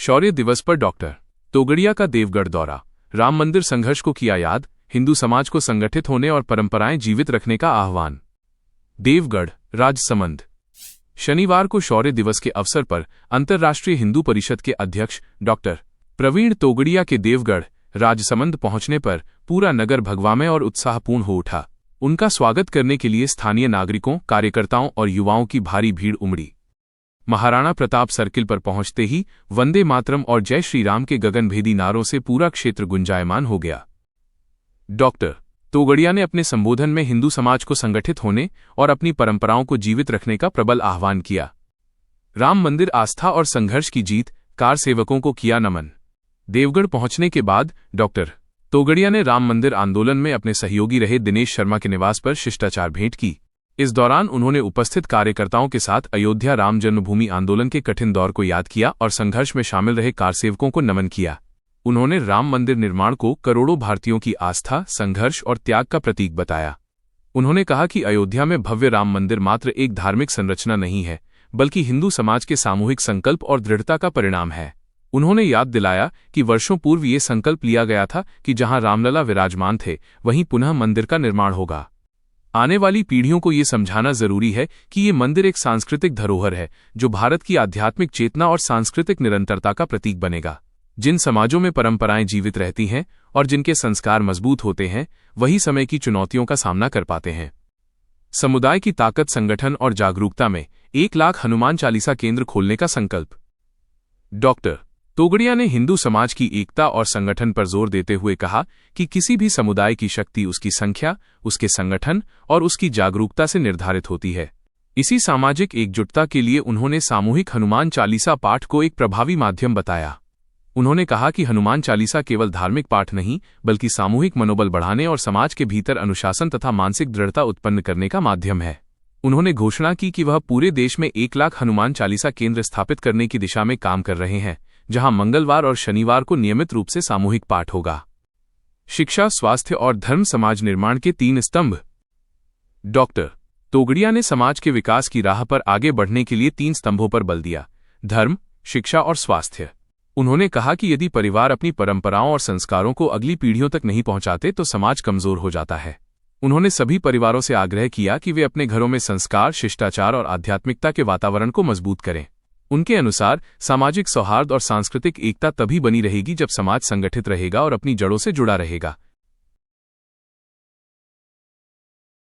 शौर्य दिवस पर डॉक्टर तोगड़िया का देवगढ़ दौरा, राम मंदिर संघर्ष को किया याद, हिंदू समाज को संगठित होने और परंपराएं जीवित रखने का आह्वान। देवगढ़, राजसमंद। शनिवार को शौर्य दिवस के अवसर पर अंतर्राष्ट्रीय हिंदू परिषद के अध्यक्ष डॉक्टर प्रवीण तोगड़िया के देवगढ़, राजसमंद पहुंचने पर पूरा नगर भगवामय और उत्साहपूर्ण हो उठा। उनका स्वागत करने के लिए स्थानीय नागरिकों, कार्यकर्ताओं और युवाओं की भारी भीड़ उमड़ी। महाराणा प्रताप सर्किल पर पहुंचते ही वंदे मातरम और जय श्री राम के गगनभेदी नारों से पूरा क्षेत्र गुंजायमान हो गया। डॉक्टर तोगड़िया ने अपने संबोधन में हिंदू समाज को संगठित होने और अपनी परंपराओं को जीवित रखने का प्रबल आह्वान किया। राम मंदिर आस्था और संघर्ष की जीत, कार सेवकों को किया नमन। देवगढ़ पहुंचने के बाद डॉक्टर तोगड़िया ने राम मंदिर आंदोलन में अपने सहयोगी रहे दिनेश शर्मा के निवास पर शिष्टाचार भेंट की। इस दौरान उन्होंने उपस्थित कार्यकर्ताओं के साथ अयोध्या राम जन्मभूमि आंदोलन के कठिन दौर को याद किया और संघर्ष में शामिल रहे कारसेवकों को नमन किया। उन्होंने राम मंदिर निर्माण को करोड़ों भारतीयों की आस्था, संघर्ष और त्याग का प्रतीक बताया। उन्होंने कहा कि अयोध्या में भव्य राम मंदिर मात्र एक धार्मिक संरचना नहीं है, बल्कि हिंदू समाज के सामूहिक संकल्प और दृढ़ता का परिणाम है। उन्होंने याद दिलाया कि वर्षों पूर्व ये संकल्प लिया गया था कि जहां रामलला विराजमान थे, वहीं पुनः मंदिर का निर्माण होगा। आने वाली पीढ़ियों को ये समझाना जरूरी है कि ये मंदिर एक सांस्कृतिक धरोहर है, जो भारत की आध्यात्मिक चेतना और सांस्कृतिक निरंतरता का प्रतीक बनेगा। जिन समाजों में परंपराएं जीवित रहती हैं और जिनके संस्कार मजबूत होते हैं, वही समय की चुनौतियों का सामना कर पाते हैं। समुदाय की ताकत, संगठन और जागरूकता में 1 लाख हनुमान चालीसा केंद्र खोलने का संकल्प। डॉक्टर तोगड़िया ने हिंदू समाज की एकता और संगठन पर जोर देते हुए कहा कि किसी भी समुदाय की शक्ति उसकी संख्या, उसके संगठन और उसकी जागरूकता से निर्धारित होती है। इसी सामाजिक एकजुटता के लिए उन्होंने सामूहिक हनुमान चालीसा पाठ को एक प्रभावी माध्यम बताया। उन्होंने कहा कि हनुमान चालीसा केवल धार्मिक पाठ नहीं, बल्कि सामूहिक मनोबल बढ़ाने और समाज के भीतर अनुशासन तथा मानसिक दृढ़ता उत्पन्न करने का माध्यम है। उन्होंने घोषणा की कि वह पूरे देश में 1 लाख हनुमान चालीसा केंद्र स्थापित करने की दिशा में काम कर रहे हैं, जहां मंगलवार और शनिवार को नियमित रूप से सामूहिक पाठ होगा। शिक्षा, स्वास्थ्य और धर्म समाज निर्माण के 3 स्तंभ। डॉक्टर तोगड़िया ने समाज के विकास की राह पर आगे बढ़ने के लिए 3 स्तंभों पर बल दिया: धर्म, शिक्षा और स्वास्थ्य। उन्होंने कहा कि यदि परिवार अपनी परंपराओं और संस्कारों को अगली पीढ़ियों तक नहीं पहुंचाते तो समाज कमजोर हो जाता है। उन्होंने सभी परिवारों से आग्रह किया कि वे अपने घरों में संस्कार, शिष्टाचार और आध्यात्मिकता के वातावरण को मजबूत करें। उनके अनुसार सामाजिक सौहार्द और सांस्कृतिक एकता तभी बनी रहेगी जब समाज संगठित रहेगा और अपनी जड़ों से जुड़ा रहेगा।